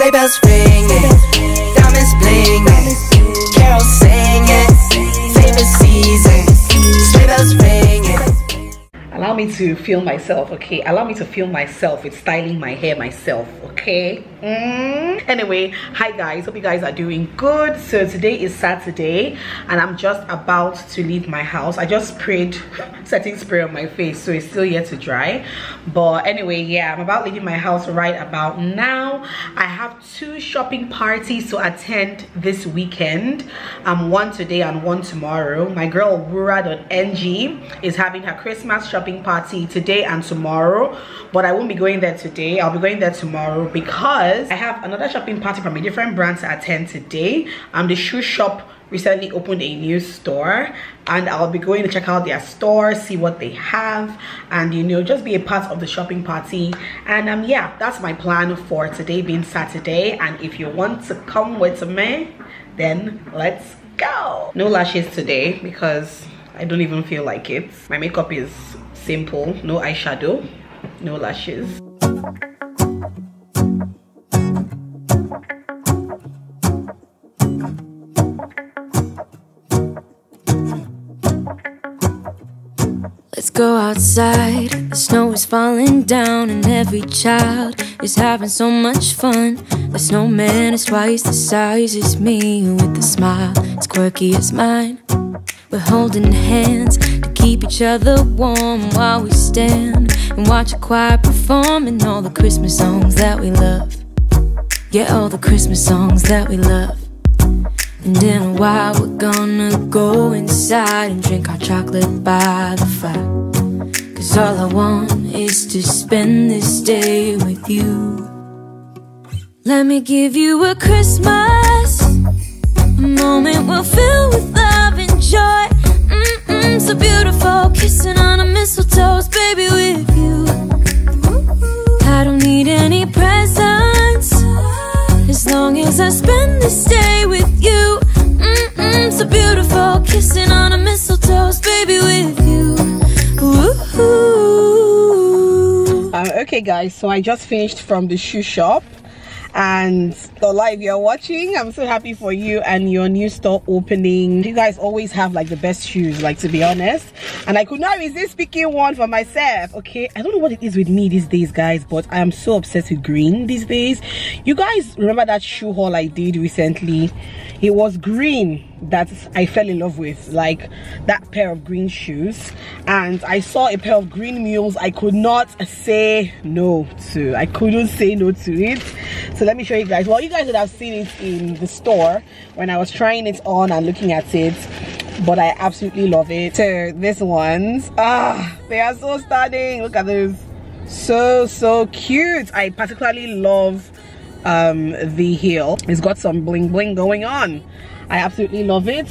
Sleigh bells ringing, diamonds blinging, carols singing, favorite season. Sleigh bells ringing. Allow me to film myself, okay? Allow me to film myself with styling my hair myself, okay? Anyway, hi guys, hope you guys are doing good. So today is Saturday and I'm just about to leave my house. I just sprayed setting spray on my face, so it's still yet to dry. But anyway, yeah, I'm about leaving my house right about now. I have 2 shopping parties to attend this weekend. One today and one tomorrow. My girl Wura.ng is having her Christmas shopping party today and tomorrow, but I won't be going there today. I'll be going there tomorrow because I have another shopping party from a different brand to attend today. The shoe shop recently opened a new store and I'll be going to check out their store, see what they have, and you know, just be a part of the shopping party. And yeah, that's my plan for today being Saturday. And if you want to come with me, then let's go. No lashes today because I don't even feel like it. My makeup is simple, no eyeshadow, no lashes. Let's go outside, the snow is falling down and every child is having so much fun. The snowman is twice the size as me with a smile as quirky as mine. We're holding hands to keep each other warm while we stand and watch a choir performing all the Christmas songs that we love. Yeah, all the Christmas songs that we love. And in a while we're gonna go inside and drink our chocolate by the fire. 'Cause all I want is to spend this day with you. Let me give you a Christmas, a moment we'll fill with love and joy. So beautiful, kissing on a mistletoe, baby, with you. I don't need any presents as long as I spend this day with you. So beautiful, kissing on a mistletoe, baby, with you. Okay guys, so I just finished from the shoe shop. And the live you're watching, I'm so happy for you and your new store opening. You guys always have like the best shoes, like, to be honest. And I could not resist picking one for myself. Okay, I don't know what it is with me these days, guys, but I am so obsessed with green these days. You guys remember that shoe haul I did recently? It was green that I fell in love with, like that pair of green shoes. And I saw a pair of green mules I could not say no to. I couldn't say no to it. So let me show you guys. Well, you guys would have seen it in the store when I was trying it on and looking at it, but I absolutely love it. So these ones, they are so stunning. Look at those, so cute. I particularly love the heel. It's got some bling bling going on. I absolutely love it.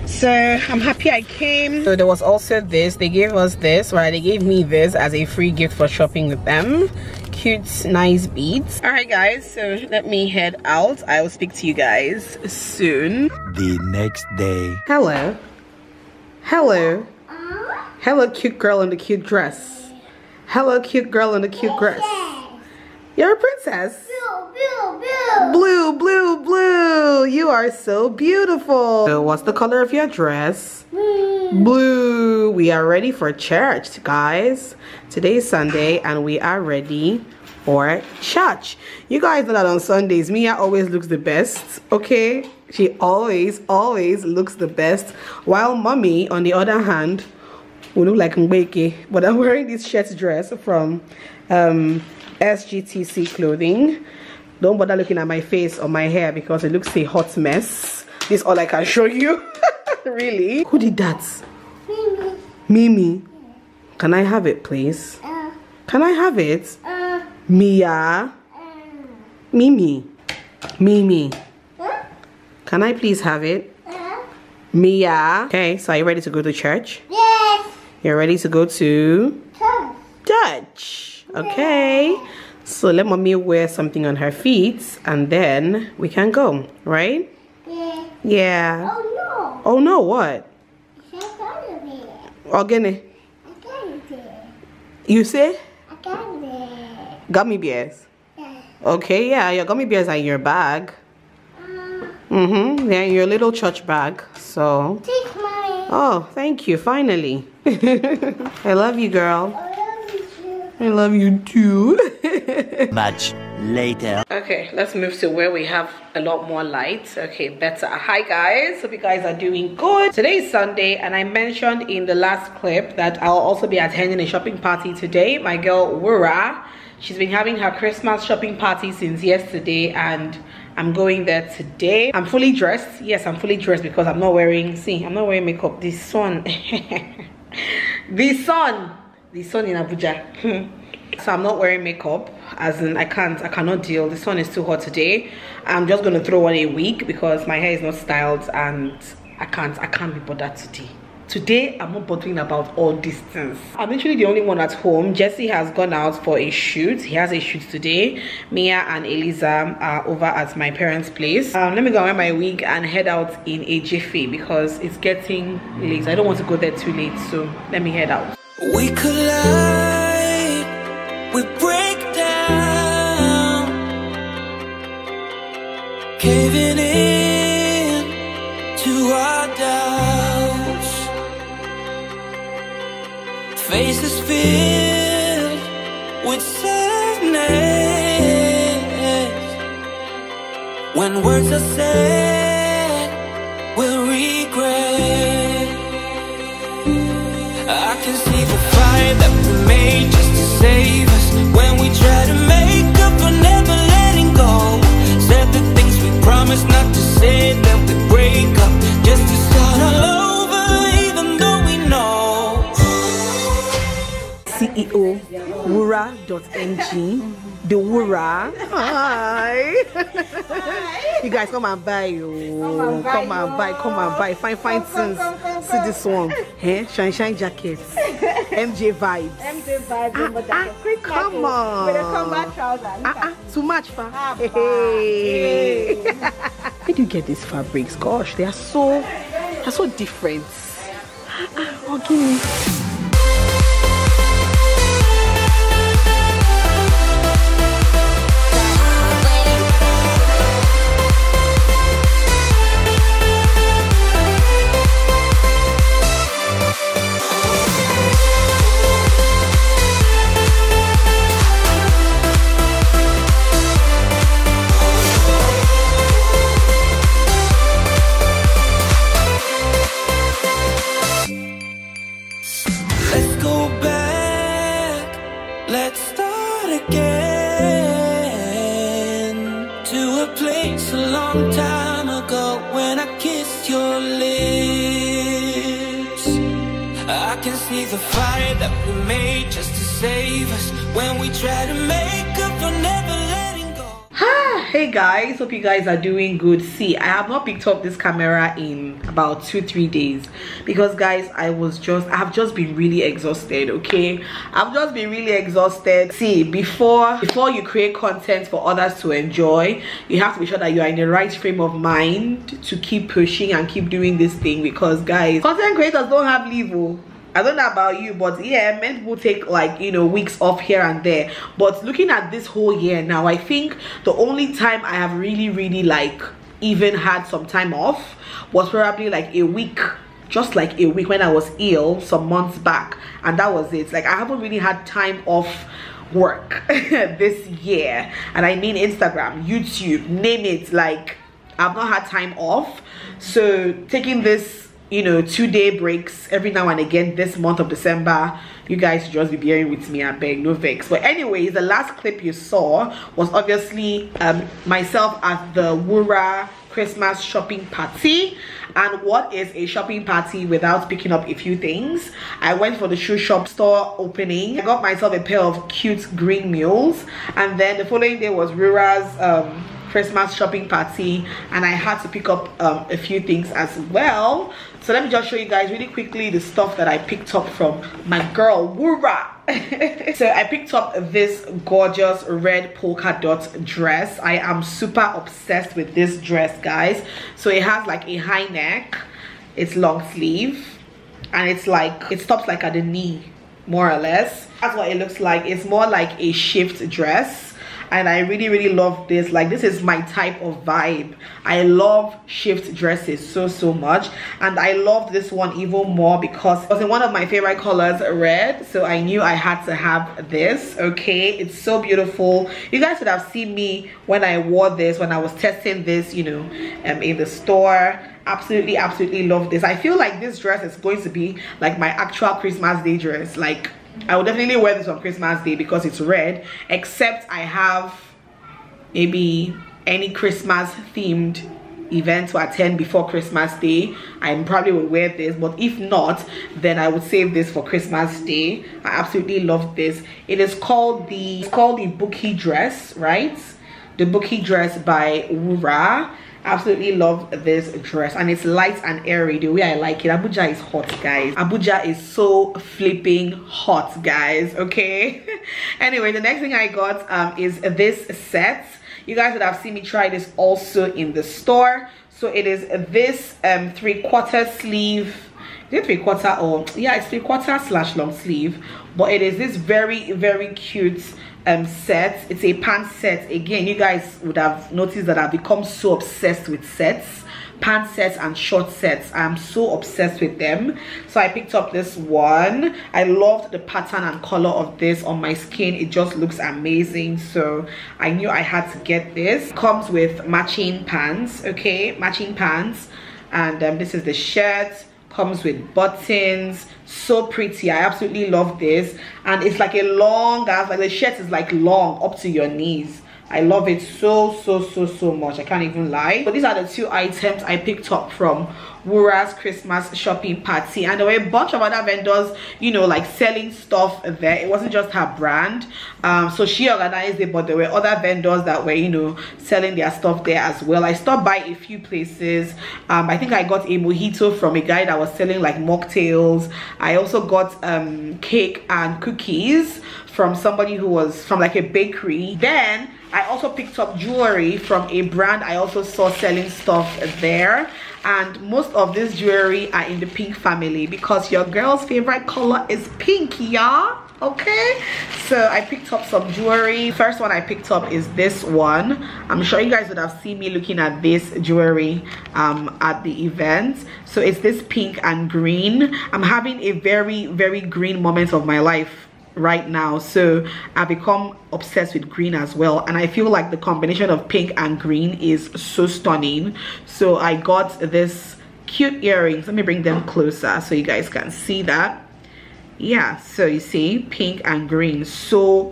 So I'm happy I came. So there was also this, they gave us this, right? They gave me this as a free gift for shopping with them. Cute, nice beads. All right guys, so let me head out. I will speak to you guys soon. The next day. Hello cute girl in the cute dress. Hello cute girl in the cute dress. You're a princess. Blue. You are so beautiful. So what's the color of your dress? Blue. We are ready for church, guys. Today is Sunday and we are ready for church. You guys know that on Sundays Mia always looks the best, okay? She always looks the best, while mommy on the other hand will look like Mbeke. But I'm wearing this shirt dress from SGTC clothing. Don't bother looking at my face or my hair because it looks a hot mess. This is all I can show you. Really? Who did that? Mimi. Can I have it, please? Can I have it? Mia. Mimi. Can I please have it? Mia. Okay, so are you ready to go to church? Yes. You're ready to go to church. Okay. So let mommy wear something on her feet and then we can go, right? Yeah. Yeah. Oh no. Oh no, what? Ogene. You say? Gummy bears. Yeah. Okay, yeah, your gummy bears are in your bag. They're in your little church bag. So. Take mine. Oh, thank you. Finally. I love you, girl. I love you too. I love you too. Much later. Okay, let's move to where we have a lot more light. Okay, better. Hi guys, hope you guys are doing good. Today is Sunday, and I mentioned in the last clip that I'll also be attending a shopping party today. My girl Wura, she's been having her Christmas shopping party since yesterday, and I'm going there today. I'm fully dressed. Yes, I'm fully dressed because I'm not wearing, see, I'm not wearing makeup. The sun the sun in Abuja. So I'm not wearing makeup, as in I cannot deal. The sun is too hot today. I'm just gonna throw on a wig because my hair is not styled, and I can't be bothered today. Today I'm not bothering about all these things. I'm actually the only one at home. Jesse has gone out for a shoot. He has a shoot today. Mia and Eliza are over at my parents' place. Let me go wear my wig and head out in a jiffy because it's getting late. I don't want to go there too late, so let me head out. We collide, we break down, caving in to our doubts. Faces filled with sadness. When words are said, we'll regret. I can see the fire that we made just to save us. When we try to make up for never letting go. Said the things we promised not to say, that we break up just to start all over, even though we know. CEO Wura.ng, the Wura. Hi. You guys come and buy you. Come and buy. Fine things. See this one. Shine jackets. MJ vibes. Come on. With a combat trouser. Too much for hey. Where do you get these fabrics? Gosh, they're so different. Oh, give me. I can see the fire that we made just to save us. When we try to make up for never letting go. Hey guys, hope you guys are doing good. See, I have not picked up this camera in about 2-3 days because guys, I've just been really exhausted. Okay, I've just been really exhausted. See, before you create content for others to enjoy, you have to be sure that you are in the right frame of mind to keep pushing and keep doing this thing, because guys, content creators don't have leave. I don't know about you, but yeah, men will take, like, you know, weeks off here and there. But looking at this whole year now, I think the only time I have really like even had some time off was probably like a week, just like a week, when I was ill some months back, and that was it. Like, I haven't really had time off work this year, and I mean Instagram, YouTube, name it. Like, I've not had time off. So taking this, you know, 2-day breaks every now and again this month of December, you guys should just be bearing with me, I beg, no vex. But anyways, the last clip you saw was obviously myself at the Wura Christmas shopping party. And what is a shopping party without picking up a few things? I went for the shoe shop store opening. I got myself a pair of cute green mules, and then the following day was Wura's Christmas shopping party, and I had to pick up a few things as well. So let me just show you guys really quickly the stuff that I picked up from my girl Wura. So I picked up this gorgeous red polka dot dress. I am super obsessed with this dress, guys. So it has like a high neck, it's long sleeve, and it's like, it stops like at the knee, more or less. That's what it looks like. It's more like a shift dress, and I really love this. Like, this is my type of vibe. I love shift dresses so much, and I love this one even more because it was in one of my favorite colors, red, so I knew I had to have this. Okay, it's so beautiful. You guys would have seen me when I wore this, when I was testing this, you know, in the store. Absolutely love this. I feel like this dress is going to be like my actual Christmas Day dress. Like, I will definitely wear this on Christmas Day because it's red, except I have maybe any Christmas themed event to attend before Christmas Day. I probably will wear this, but if not, then I would save this for Christmas Day. I absolutely love this. It is called the Bouquet dress, right? The Bouquet dress by Wura. Absolutely love this dress, and it's light and airy the way I like it. Abuja is hot, guys. Abuja is so flipping hot, guys. Okay. Anyway, the next thing I got is this set. You guys would have seen me try this also in the store. So it is this 3/4 sleeve. Is it 3/4 or yeah, it's 3/4 / long sleeve, but it is this very cute set. It's a pant set. Again, you guys would have noticed that I've become so obsessed with sets, pant sets and short sets. I'm so obsessed with them, so I picked up this one. I loved the pattern and color of this on my skin. It just looks amazing, so I knew I had to get this. It comes with matching pants. Okay, matching pants, and this is the shirt. Comes with buttons. So pretty. I absolutely love this, and it's like a long, like the shirt is like long up to your knees. I love it so much. I can't even lie. But these are the two items I picked up from Wura's Christmas shopping party, and there were a bunch of other vendors, you know, like selling stuff there. It wasn't just her brand, so she organized it, but there were other vendors that were, you know, selling their stuff there as well. I stopped by a few places. I think I got a mojito from a guy that was selling like mocktails. I also got cake and cookies from somebody who was from like a bakery. Then I also picked up jewelry from a brand I also saw selling stuff there, and most of this jewelry are in the pink family because your girl's favorite color is pink, y'all. Okay, so I picked up some jewelry. First one I picked up is this one. I'm sure you guys would have seen me looking at this jewelry at the event. So it's this pink and green. I'm having a very green moment of my life right now, so I've become obsessed with green as well, and I feel like the combination of pink and green is so stunning. So I got this cute earrings. Let me bring them closer so you guys can see that. Yeah, so you see, pink and green, so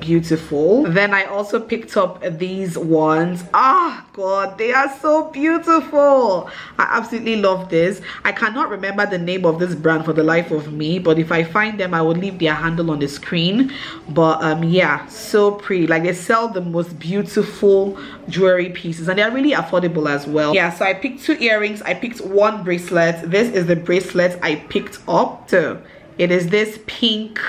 beautiful. Then I also picked up these ones. Ah, God, they are so beautiful. I absolutely love this. I cannot remember the name of this brand for the life of me, but if I find them, I will leave their handle on the screen. But yeah, so pretty. Like, they sell the most beautiful jewelry pieces, and they're really affordable as well. Yeah, so I picked 2 earrings. I picked 1 bracelet. This is the bracelet I picked up. So it is this pink,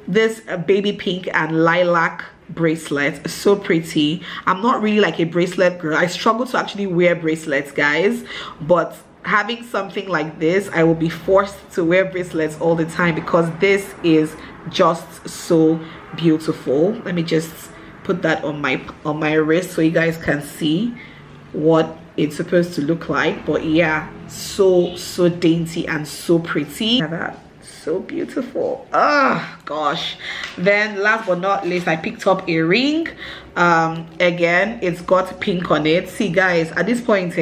this baby pink and lilac bracelet. So pretty. I'm not really like a bracelet girl. I struggle to actually wear bracelets, guys, but having something like this, I will be forced to wear bracelets all the time because this is just so beautiful. Let me just put that on my wrist so you guys can see what it's supposed to look like. But yeah, so dainty and so pretty. Look at that. So beautiful. Oh gosh. Then last but not least, I picked up a ring. Again, it's got pink on it. See guys, at this point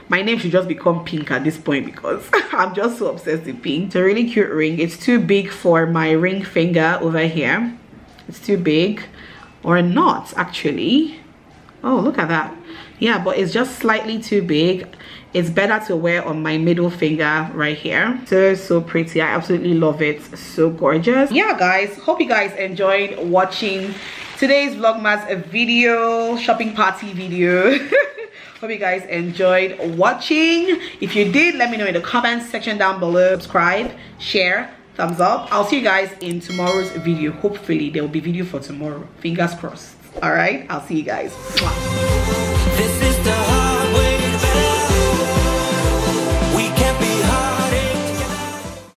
my name should just become Pink at this point because I'm just so obsessed with pink. It's a really cute ring. It's too big for my ring finger over here. It's too big, or not actually. Oh, look at that. Yeah, but it's just slightly too big. It's better to wear on my middle finger right here. So pretty. I absolutely love it. So gorgeous. Yeah guys, hope you guys enjoyed watching today's Vlogmas video, shopping party video. Hope you guys enjoyed watching. If you did, let me know in the comments section down below. Subscribe, share, thumbs up. I'll see you guys in tomorrow's video. Hopefully there will be video for tomorrow. Fingers crossed. All right, I'll see you guys. Mwah.